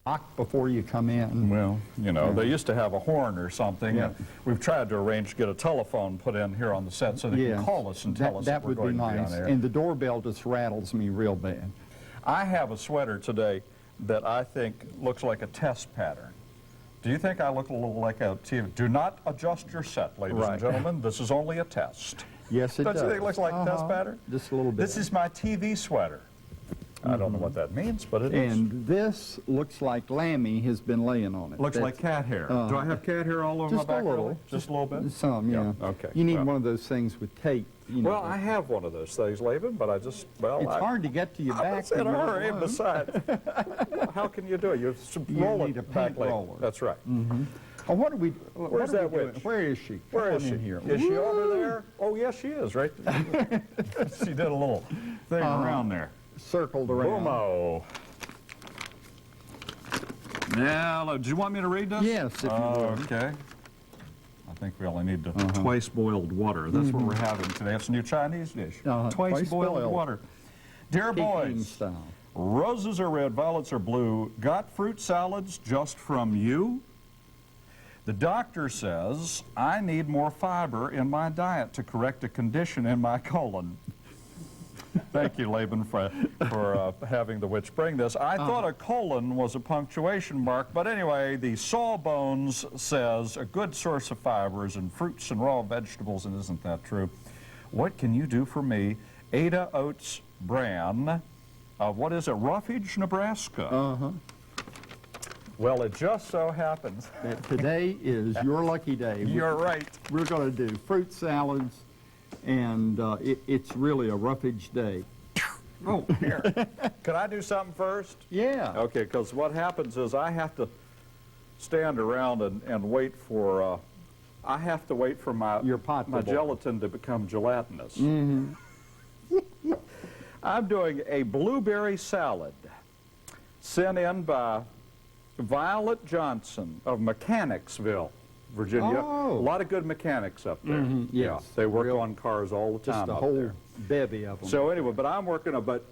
knock before you come in. Well, you know, they used to have a horn or something. Yeah. And we've tried to arrange to get a telephone put in here on the set so they Yeah. can call us and tell us if we're going to be on air. And the doorbell just rattles me real bad. I have a sweater today that I think looks like a test pattern. Do you think I look a little like a TV? Do not adjust your set, ladies and gentlemen. This is only a test. Yes, it does. Don't you think it looks like a test pattern? Just a little bit. This is my TV sweater. I don't know what that means, but it is. And this looks like Lammy has been laying on it. Looks like cat hair. Do I have cat hair all over my just a back? little. Really? Just a little bit? Some, yeah. Okay. You need well. one of those things with tape. You know, Well, I have one of those things, Laban, but I just, well, it's hard to get to your back. I'm in a when you're hurry. alone. Besides, how can you do it? You roll need it a back paint later. roller. That's right. Oh, what are we? Where's what are that we doing? witch? Where is she? Where Come is on she? in here? Is she over there? Oh, yes, she is, right there. She did a little thing around there. Circled around. Boom-o. Now, do you want me to read this? Yes, if you would. Okay. I think we only need twice boiled water. That's what we're having today. It's a new Chinese dish. Twice boiled water. Dear Peking boys, style. roses are red, violets are blue. Got fruit salads just from you? The doctor says I need more fiber in my diet to correct a condition in my colon. Thank you, Laban, for having the witch bring this. I thought a colon was a punctuation mark, but anyway, the Sawbones says a good source of fiber is in fruits and raw vegetables, and isn't that true? What can you do for me? Ada Oates Bran of, what is it, Roughage, Nebraska? Well, it just so happens. That today is your lucky day. You're right. We're going to do fruit salads, and it's really a roughage day. Oh, here. Can I do something first? Yeah. Okay, because what happens is I have to stand around and wait for, I have to wait for my gelatin to become gelatinous. I'm doing a blueberry salad sent in by Violet Johnson of Mechanicsville, Virginia. Oh. A lot of good mechanics up there. Yes. Yeah, they work on cars all the time Just a up whole there. bevy of them. So anyway, but I'm working on, what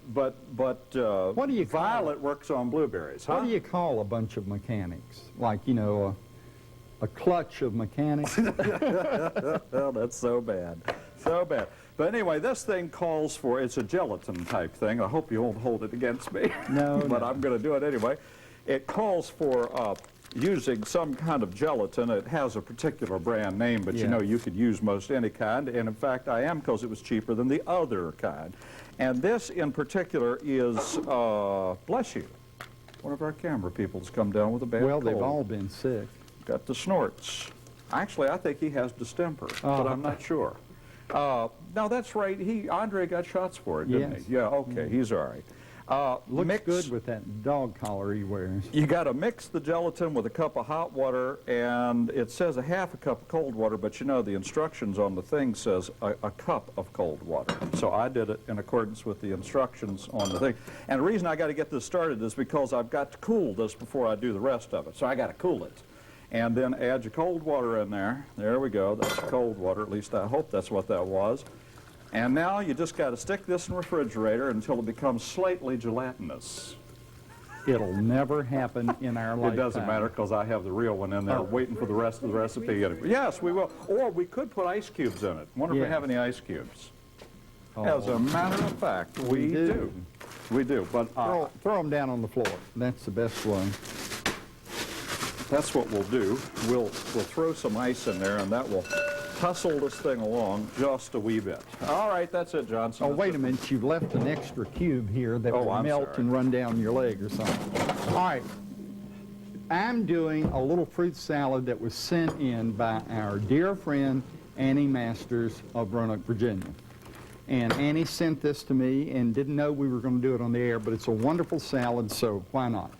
do you call Violet works on blueberries, huh? What do you call a bunch of mechanics? Like, you know, a clutch of mechanics? Oh, that's so bad. So bad. But anyway, this thing calls for, it's a gelatin type thing. I hope you won't hold it against me. No, But no. I'm going to do it anyway. It calls for using some kind of gelatin. It has a particular brand name, but you know you could use most any kind. And in fact, I am, because it was cheaper than the other kind. And this in particular is, bless you, one of our camera people has come down with a bad Well, cold. they've all been sick. Got the snorts. Actually, I think he has distemper, but I'm not sure. No, that's right. Andre got shots for it, didn't Yes. he? Yeah, okay, he's all right. Looks good with that dog collar he wears. You got to mix the gelatin with a cup of hot water, and it says a half a cup of cold water, but you know the instructions on the thing says a cup of cold water. So I did it in accordance with the instructions on the thing. And the reason I got to get this started is because I've got to cool this before I do the rest of it. So I got to cool it. And then add your cold water in there. There we go. That's cold water. At least I hope that's what that was. And now you just got to stick this in the refrigerator until it becomes slightly gelatinous. It'll never happen in our lifetime. It doesn't matter, because I have the real one in there waiting for the rest of the recipe. Yes, we will. Or we could put ice cubes in it. Wonder if we have any ice cubes. As a matter of fact, we do. We do. But throw them down on the floor. That's the best way. That's what we'll do. We'll throw some ice in there, and that will tussle this thing along just a wee bit. All right, that's it, Johnson. Oh, wait a minute. You've left an extra cube here that will melt and run down your leg or something. All right. I'm doing a little fruit salad that was sent in by our dear friend Annie Masters of Roanoke, Virginia. And Annie sent this to me and didn't know we were going to do it on the air, but it's a wonderful salad, so why not?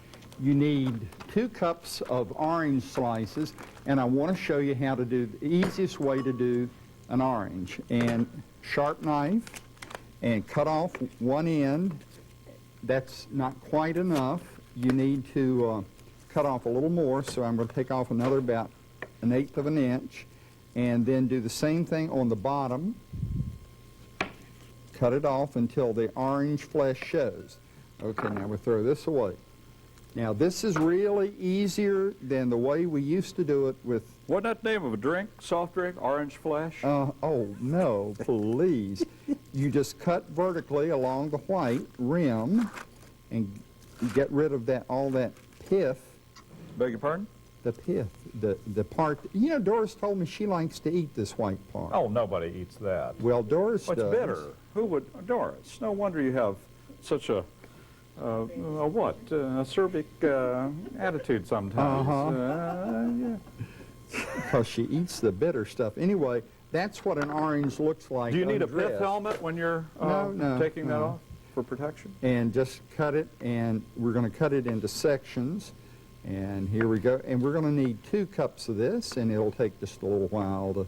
You need 2 cups of orange slices, and I want to show you how to do the easiest way to do an orange. And sharp knife, and cut off one end. That's not quite enough. You need to cut off a little more, so I'm going to take off another about 1/8 of an inch, and then do the same thing on the bottom. Cut it off until the orange flesh shows. Okay, now we throw this away. Now, this is really easier than the way we used to do it with... Wasn't that the name of a drink, soft drink, Orange Flash? oh, no, please. You just cut vertically along the white rim and get rid of that all that pith. Beg your pardon? The pith, the part... You know, Doris told me she likes to eat this white part. Oh, nobody eats that. Well, Doris What's does. bitter? Who would... Doris, no wonder you have such a acerbic attitude sometimes. Yeah. Because she eats the bitter stuff. Anyway, that's what an orange looks like. Do you need undressed. a pith helmet when you're taking that off for protection? And just cut it, and we're going to cut it into sections. And here we go. And we're going to need 2 cups of this, and it'll take just a little while to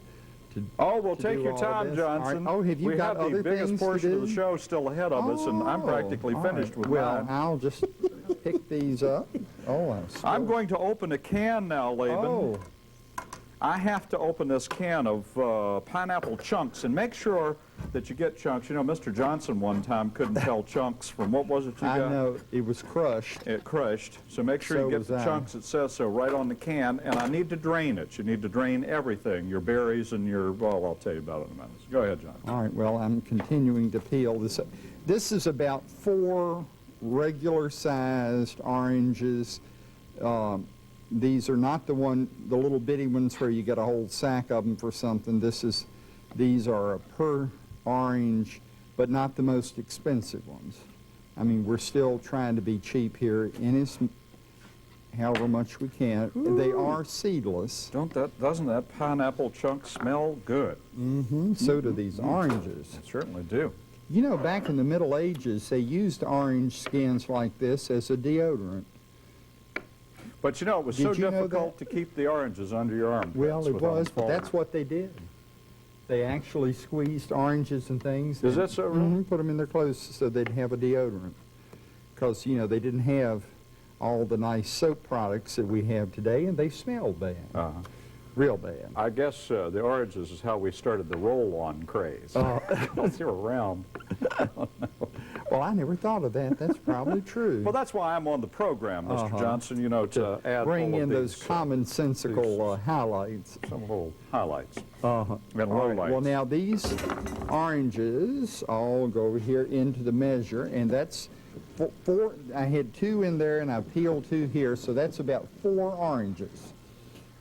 Oh, well, to take do your all time, this. Johnson. All right. Oh, have you we got have other the biggest things to portion of do? the show still ahead of us, and I'm practically all finished right. with well, mine. I'll just pick these up. Oh, I'm going to open a can now, Laban. Oh. I have to open this can of pineapple chunks, and make sure that you get chunks. You know, Mr. Johnson one time couldn't tell chunks from, what was it you got? I know, it was crushed. It crushed. So make sure So you get was the I. chunks. It says so right on the can, and I need to drain it. You need to drain everything, your berries and your, well, I'll tell you about it in a minute. Go ahead, John. All right, well, I'm continuing to peel this. This is about 4 regular-sized oranges. These are not the little bitty ones where you get a whole sack of them for something. These are a per orange, but not the most expensive ones. I mean, we're still trying to be cheap here however much we can. Ooh. They are seedless. Doesn't that pineapple chunk smell good? Mm-hmm. So do these oranges. They certainly do. You know, back in the Middle Ages, they used orange skins like this as a deodorant. But you know, it was so difficult to keep the oranges under your armpits. Well, it without was, them but falling. that's what they did. They actually squeezed oranges and things. Is that so, really? Put them in their clothes so they'd have a deodorant. Because, you know, they didn't have all the nice soap products that we have today, and they smelled bad. Real bad. I guess the oranges is how we started the roll-on craze. Because they were round. Well, I never thought of that. That's probably true. Well, that's why I'm on the program, Mr. Johnson, you know, to add bring all of in those these, commonsensical highlights. some little highlights. And lowlights. Well, now these oranges all go over here into the measure, and that's 4. I had 2 in there, and I peeled 2 here, so that's about 4 oranges.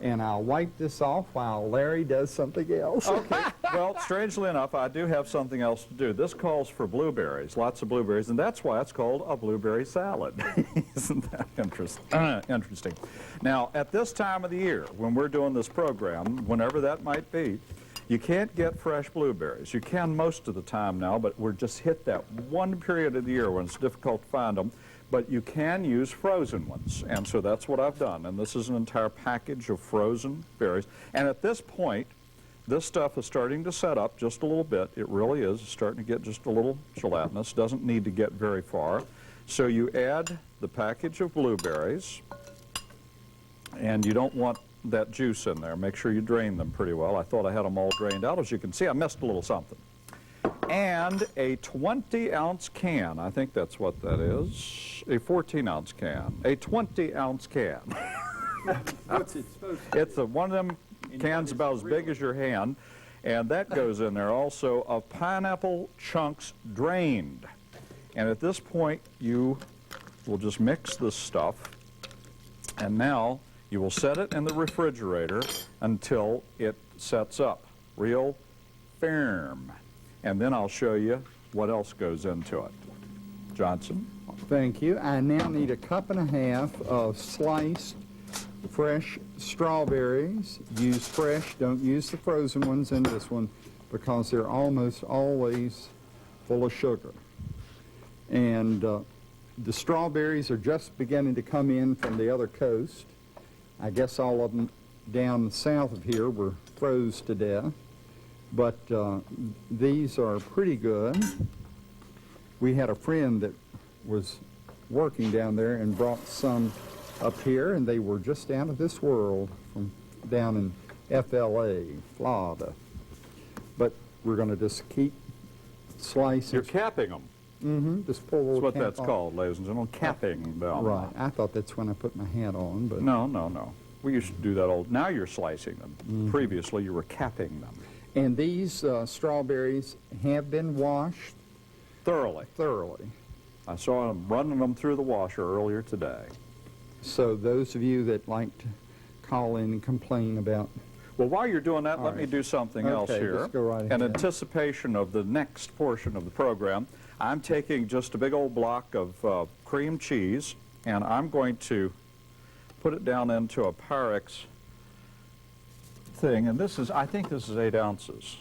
And I'll wipe this off while Larry does something else. Okay. Well, strangely enough, I do have something else to do. This calls for blueberries, lots of blueberries, and that's why it's called a blueberry salad. Isn't that interesting? Now, at this time of the year, when we're doing this program, whenever that might be, you can't get fresh blueberries. You can most of the time now, but we're just hit that one period of the year when it's difficult to find them. But you can use frozen ones, and so that's what I've done. And this is an entire package of frozen berries. And at this point, this stuff is starting to set up just a little bit. It really is. It's starting to get just a little gelatinous. Doesn't need to get very far. So you add the package of blueberries, and you don't want that juice in there. Make sure you drain them pretty well. I thought I had them all drained out. As you can see, I missed a little something. And a 20-ounce can. I think that's what that is. A 14-ounce can. A 20-ounce can. What's it supposed to It's one of them cans about as big as your hand, and that goes in there also of pineapple chunks drained. And at this point, you will just mix this stuff, and now you will set it in the refrigerator until it sets up real firm. And then I'll show you what else goes into it. Johnson? Thank you. I now need a cup and a half of sliced fresh strawberries. Use fresh, don't use the frozen ones in this one because they're almost always full of sugar. And the strawberries are just beginning to come in from the other coast. I guess all of them down south of here were froze to death. But these are pretty good. We had a friend that was working down there and brought some up here, and they were just out of this world from down in FLA, Florida. But we're going to just keep slicing. You're capping them. Just pull a That's little what cap that's off. called, ladies and gentlemen, capping them. Right. I thought that's when I put my hat on, but... No, no, no. We used to do that all. Now you're slicing them. Previously, you were capping them. And these strawberries have been washed Thoroughly. thoroughly. I saw them running them through the washer earlier today. So those of you that like to call in and complain about... Well, while you're doing that, All let right. me do something else Okay, here. just go right In ahead. anticipation of the next portion of the program, I'm taking just a big old block of cream cheese, and I'm going to put it down into a Pyrex thing. And this is, I think this is 8 ounces.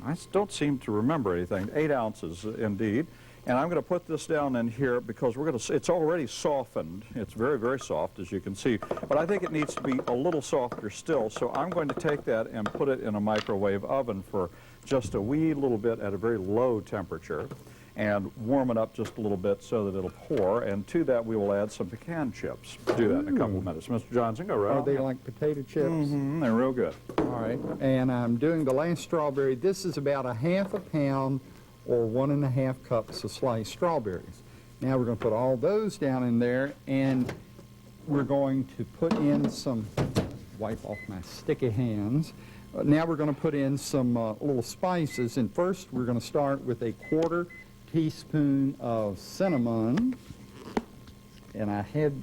I don't seem to remember anything. 8 ounces, indeed. And I'm going to put this down in here because we're going to, it's already softened. It's very, very soft, as you can see. But I think it needs to be a little softer still. So I'm going to take that and put it in a microwave oven for just a wee little bit at a very low temperature and warm it up just a little bit so that it'll pour. And to that, we will add some pecan chips. Do that in a couple of minutes. Mr. Johnson, go right Are on they ahead. like potato chips? They're real good. All right. And I'm doing the last strawberry. This is about a ½ pound or 1½ cups of sliced strawberries. Now we're going to put all those down in there, and we're going to put in some, wipe off my sticky hands. Now we're going to put in some little spices, and first we're going to start with a 1/4 teaspoon of cinnamon. And I had,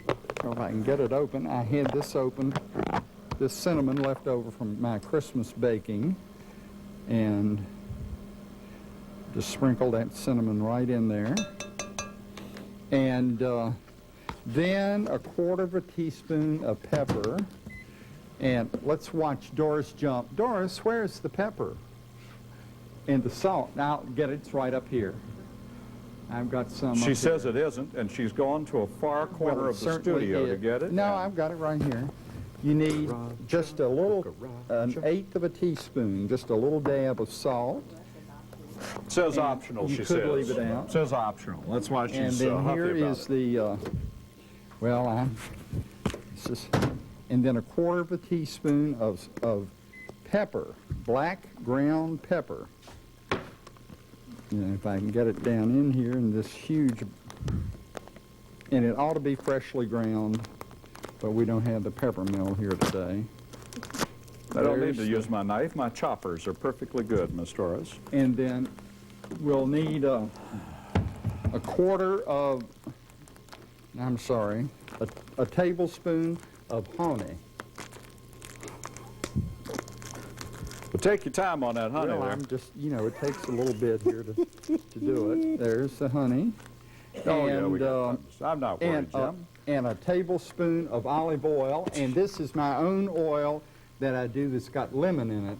if I can get it open, I had this open, this cinnamon left over from my Christmas baking, and just sprinkle that cinnamon right in there. And then a 1/4 teaspoon of pepper. And let's watch Doris jump. Doris, where's the pepper? And the salt. Now, get it, it's right up here. I've got some She up says here. it isn't, and she's gone to a far corner Well, it of the certainly studio to is. get it. No, and- I've got it right here. You need just a little, an 1/8 teaspoon, just a little dab of salt. It says And optional, you she could says. leave it out. It says optional. That's why she's And then huffy here about is it. the, well, this is, and then a 1/4 teaspoon of pepper, black ground pepper. And if I can get it down in here in this huge, and it ought to be freshly ground, but we don't have the pepper mill here today. I don't need There's to use my knife. My choppers are perfectly good, Miss Torres. And then we'll need a 1/4 of, I'm sorry, a tablespoon of honey. But take your time on that honey Well, there. I'm just, you know, it takes a little bit here to do it. There's the honey. Oh, yeah, we And, got I'm not worried, Jim. and a tablespoon of olive oil. And this is my own oil that I do that's got lemon in it.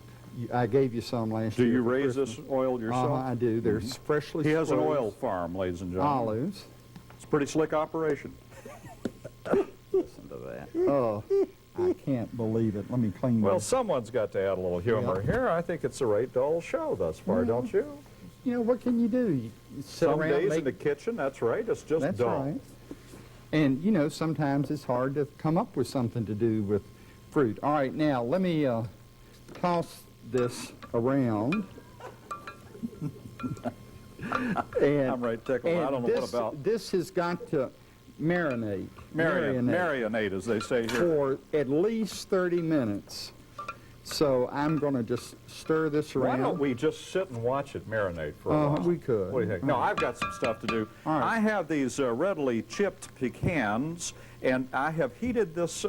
I gave you some last Do year. you for raise Christmas. this oil yourself? I do. There's freshly He has an squeezed oil farm, ladies and gentlemen. olives. It's a pretty slick operation. Listen to that. Oh, I can't believe it. Let me clean Well, this. someone's got to add a little humor Yeah. here. I think it's a right dull show thus far, don't you? You know, what can you do? You sit Some around, days make in the kitchen, that's right. It's just That's dull. right. And, you know, sometimes it's hard to come up with something to do with fruit. All right, now, let me toss this around. And, I'm right tickled. I don't know what about This has got to marinate. marinate, as they say here. For at least 30 minutes. So I'm going to just stir this Why around. don't we just sit and watch it marinate for a while? We could. What do you think? No, I've got some stuff to do. All right. I have these readily chipped pecans, and I have heated this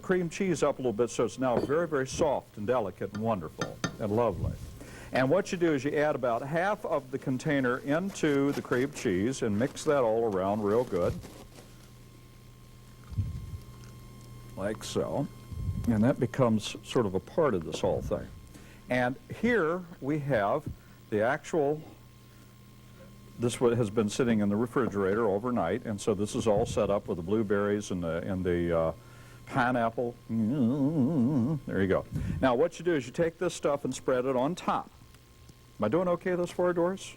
cream cheese up a little bit so it's now very, very soft and delicate and wonderful and lovely. And what you do is you add about half of the container into the cream cheese and mix that all around real good. Like so. And that becomes sort of a part of this whole thing. And here we have the actual, this has been sitting in the refrigerator overnight, and so this is all set up with the blueberries and the pineapple. There you go. Now what you do is you take this stuff and spread it on top. Am I doing okay thus far, Doris?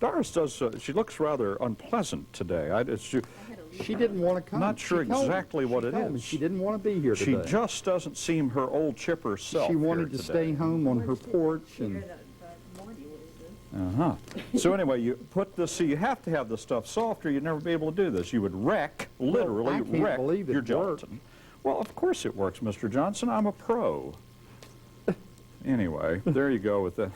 Doris does, she looks rather unpleasant today. She didn't want to come. Not sure She told me- exactly what she it told me is. She didn't want to be here She today. just doesn't seem her old chipper self. She wanted here to today. stay home on her porch, and Uh-huh. So anyway, you put this, see, you have to have the stuff soft or you'd never be able to do this. You would wreck, literally I can't wreck believe it your worked. gelatin. Well, of course it works, Mr. Johnson. I'm a pro. Anyway, there you go with that.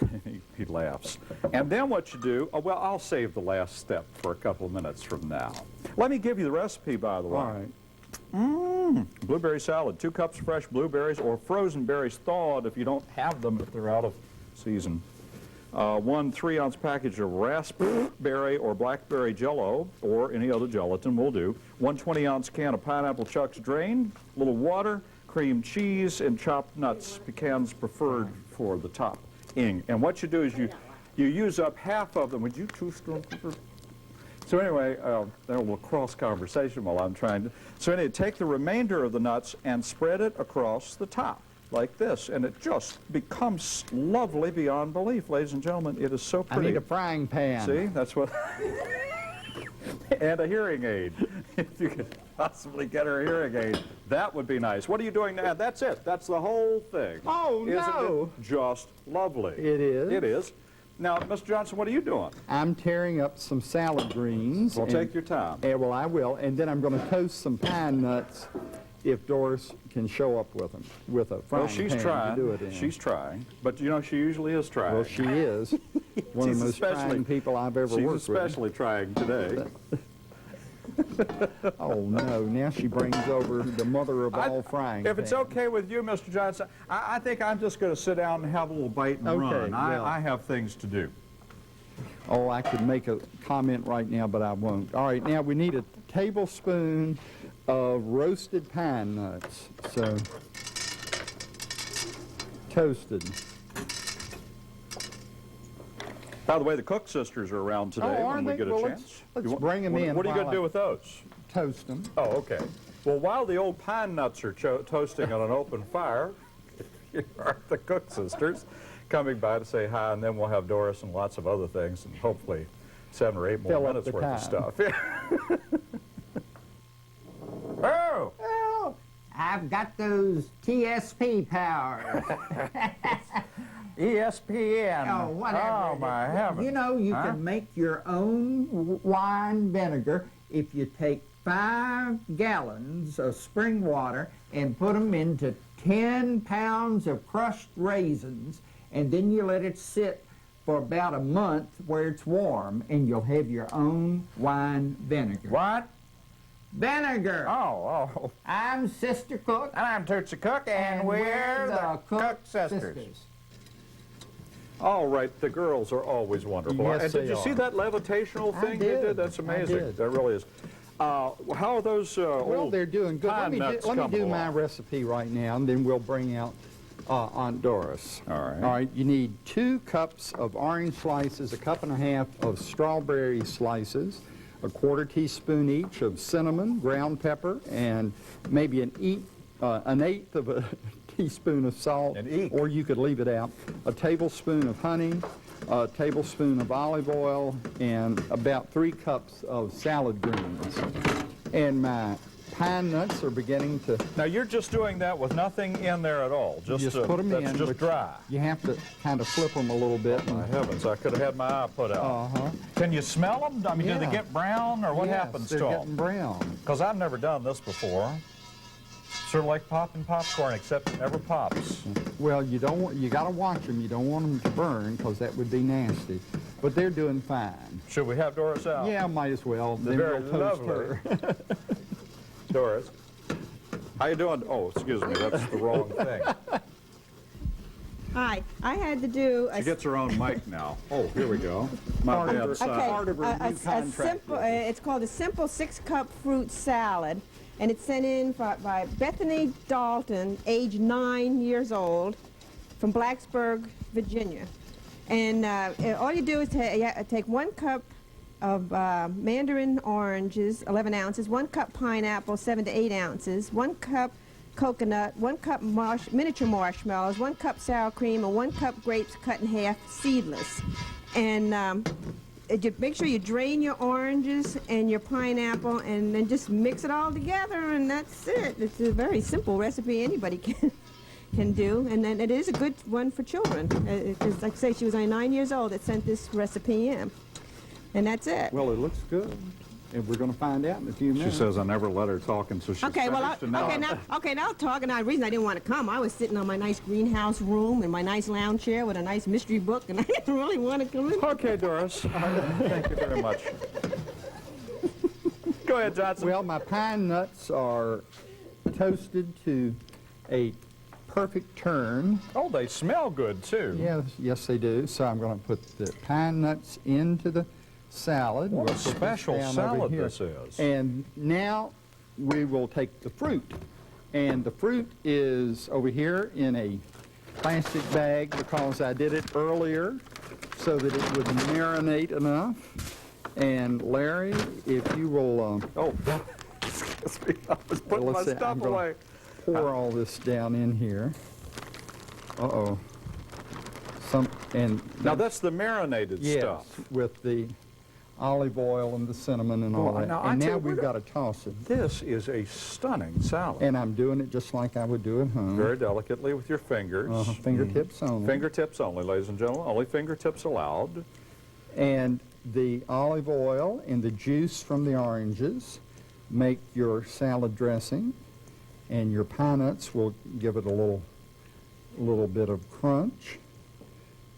He laughs. And then what you do, oh, well, I'll save the last step for a couple of minutes from now. Let me give you the recipe, by the way. All right. Blueberry salad, 2 cups of fresh blueberries or frozen berries thawed if you don't have them, if they're out of season. 1 3-ounce package of raspberry or blackberry jello, or any other gelatin will do. 1 20-ounce can of pineapple chunks drained, a little water, cream cheese, and chopped nuts, pecans preferred for the topping. And what you do is you use up half of them. Would you two strong? So anyway, there will cross conversation while I'm trying to. So anyway, take the remainder of the nuts and spread it across the top like this, and it just becomes lovely beyond belief, ladies and gentlemen. It is so pretty. I need a frying pan. See, that's what. And a hearing aid. If you could possibly get her a hearing aid, that would be nice. What are you doing now? That's it. That's the whole thing. Oh, Isn't no. it just lovely? It is. It is. Now, Mr. Johnson, what are you doing? I'm tearing up some salad greens. Well, take your time. Well, I will. And then I'm going to toast some pine nuts if Doris can show up with them, with a frying Well, she's pan trying. to do it in. She's trying. But, you know, she usually is trying. Well, she is. One of She's the most especially- trying people I've ever She's worked with. especially trying today. Oh, no. Now she brings over the mother of all frying If it's pans. okay with you, Mr. Johnson, I think I'm just going to sit down and have a little bite and Okay, run. well. I have things to do. Oh, I could make a comment right now, but I won't. All right, now we need a tablespoon of roasted pine nuts. So, toasted. By the way, the Cook sisters are around today Oh, are when we they? get a Well, chance. let's bring 'em in What are you going while to do I- with those? Toast them. Oh, okay. Well, while the old pine nuts are toasting on an open fire, here are the Cook sisters coming by to say hi, and then we'll have Doris and lots of other things, and hopefully 7 or 8 more Fill up minutes the worth of time. stuff. Oh! Well, I've got those TSP powers. ESPN. Oh, whatever. Oh, my heavens. You know, you Huh? can make your own wine vinegar if you take 5 gallons of spring water and put them into 10 pounds of crushed raisins, and then you let it sit for about a month where it's warm, and you'll have your own wine vinegar. What? Vinegar! Oh. I'm Sister Cook. And I'm Tootsie Cook, and we're the Cook sisters. All right, the girls are always wonderful. Yes, and did they you see are. that levitational I thing they did. did? That's I amazing. did. That really is. How are those Well, old they're doing good. Let pine me nuts do coming my along? recipe right now, and then we'll bring out Aunt Doris. All right. All right, you need 2 cups of orange slices, 1.5 cups of strawberry slices, 1/4 teaspoon each of cinnamon, ground pepper, and maybe an 1/8 of a teaspoon of salt, An eek. or you could leave it out, a tablespoon of honey, a tablespoon of olive oil, and about 3 cups of salad greens. And my pine nuts are beginning to Now, you're just doing that with nothing in there at all. Just put them that's in. just but dry. You have to kind of flip them a little bit. My heavens, I could have had my eye put out. Uh-huh. Can you smell them? I mean, do they Yeah. get brown, or what Yes, happens they're to getting them? brown. Because I've never done this before. Sort of like popping popcorn, except it never pops. Well, you got to watch them. You don't want them to burn because that would be nasty. But they're doing fine. Should we have Doris out? Yeah, might as well. The Then very we'll toast lovely her. Doris. How you doing? Oh, excuse me, that's the wrong thing. Hi, I had to do She gets her own mic now. Oh, here we go. My Part of bad her- side. okay, part of her new contract simple. with It's called a simple 6-cup fruit salad, and it's sent in by Bethany Dalton, age 9 years old, from Blacksburg, Virginia. And all you do is take 1 cup of mandarin oranges, 11 ounces, 1 cup pineapple, 7 to 8 ounces, 1 cup coconut, 1 cup miniature marshmallows, 1 cup sour cream, and 1 cup grapes cut in half, seedless. And make sure you drain your oranges and your pineapple, and then just mix it all together, and that's it. It's a very simple recipe. Anybody can do, and then it is a good one for children. Because, like I say, she was only 9 years old that sent this recipe in, and that's it. Well, it looks good, and we're going to find out in a few minutes. She says I never let her talk, and so she's Okay, well, finished, and now now talking. The reason I didn't want to come, I was sitting on my nice greenhouse room in my nice lounge chair with a nice mystery book, and I didn't really want to come in. Okay, Doris. Thank you very much. Go ahead, Johnson. Well, my pine nuts are toasted to a perfect turn. Oh, they smell good, too. Yes, they do. So I'm going to put the pine nuts into the salad. What We'll a put this special down over salad here. this is. And now we will take the fruit. And the fruit is over here in a plastic bag because I did it earlier so that it would marinate enough. And Larry, if you will... Oh, excuse me. I was putting my let's see, stuff I'm gonna away. pour all this down in here. Uh-oh. Now, that's the marinated yes, stuff. with the olive oil and the cinnamon and all Well, that. now, And I tell now you, we've got to toss it. This is a stunning salad. And I'm doing it just like I would do at home. Very delicately with your fingers. Fingertips only. Fingertips only, ladies and gentlemen. Only fingertips allowed. And the olive oil and the juice from the oranges make your salad dressing, and your pine nuts will give it a little bit of crunch.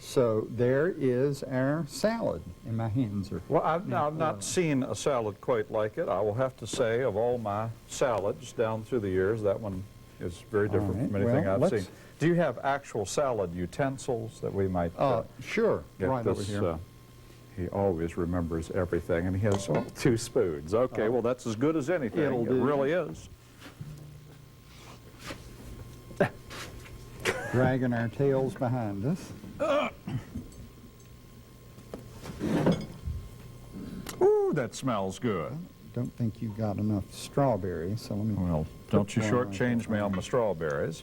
So there is our salad, and my hands are... Well, I've not seen a salad quite like it. I will have to say, of all my salads down through the years, that one is very different right, from anything well, I've let's- seen. Do you have actual salad utensils that we might Sure, get right this? over here. He always remembers everything, and he has 2 spoons. Okay, well, that's as good as anything. It'll It do. really is. Dragging our tails behind us. Ooh, that smells good. Don't think you got enough strawberries, so let me... Well, don't you one right shortchange me there. on my strawberries.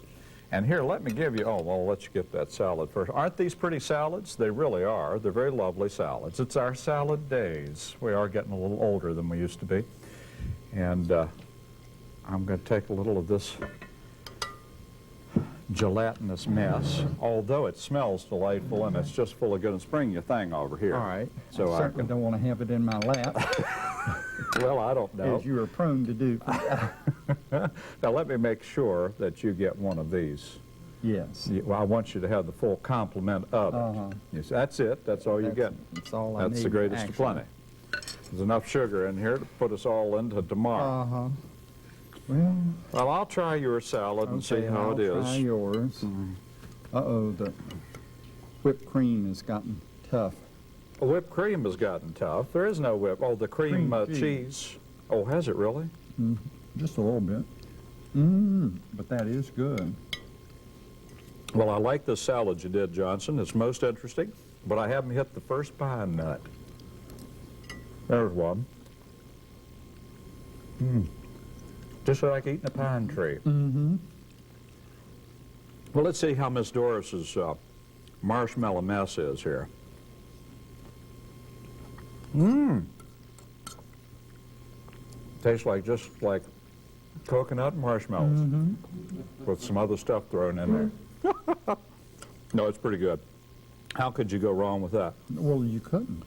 And here, let me give you, well, I'll let you get that salad first. Aren't these pretty salads? They really are. They're very lovely salads. It's our salad days. We are getting a little older than we used to be. And I'm going to take a little of this gelatinous mess, although it smells delightful and it's just full of goodness. Bring your thing over here. All right. So I certainly don't want to have it in my lap, Well, I don't know. as you are prone to do. Now, let me make sure that you get one of these. Yes. Well, I want you to have the full complement of it. Yes, that's it. That's all you get. That's all I need. That's the greatest actually. of plenty. There's enough sugar in here to put us all into tomorrow. Uh-huh. Well, Well, I'll try your salad and see okay, how I'll it try is. yours. Uh-oh, the whipped cream has gotten tough. Whipped cream has gotten tough. There is no whip. Oh, the cream Cream cheese. cheese. Oh, has it really? Just a little bit. But that is good. Well, I like this salad you did, Johnson. It's most interesting, but I haven't hit the first pine nut. There's one. Just like eating a pine tree. Well, let's see how Miss Doris's marshmallow mess is here. Tastes like just like coconut and marshmallows with some other stuff thrown in there. No, it's pretty good. How could you go wrong with that? Well, you couldn't.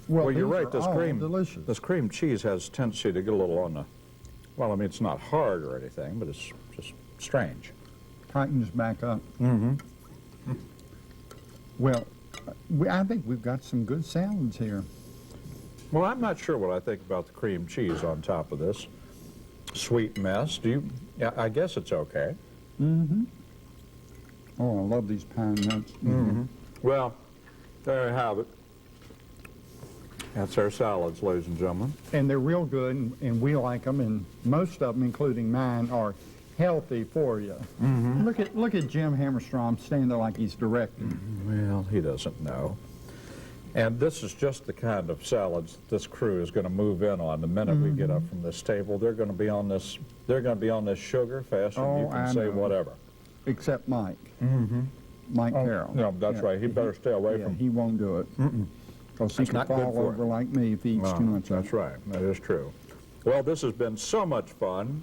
Well, you're these right. are This all cream, delicious. this cream cheese has a tendency to get a little on the. Well, I mean, it's not hard or anything, but it's just strange. Tightens back up. Well, I think we've got some good salads here. Well, I'm not sure what I think about the cream cheese on top of this sweet mess. Do you? Yeah, I guess it's okay. Oh, I love these pine nuts. Well, there you have it. That's our salads, ladies and gentlemen. And they're real good, and we like them, and most of them, including mine, are healthy for you. Look at Jim Hammerstrom standing there like he's directing. Well, he doesn't know. And this is just the kind of salads this crew is going to move in on the minute we get up from this table. They're going to be on this. They're going to be on this sugar faster than you can I say know. whatever. Except Mike. Mike Carroll. No, that's right. He better stay away Yeah, from. he won't do it. Because he It's can not good fall for over him. like me if he eats too much of That's it. right. That is true. Well, this has been so much fun,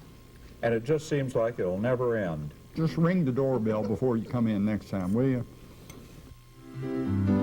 and it just seems like it'll never end. Just ring the doorbell before you come in next time, will you?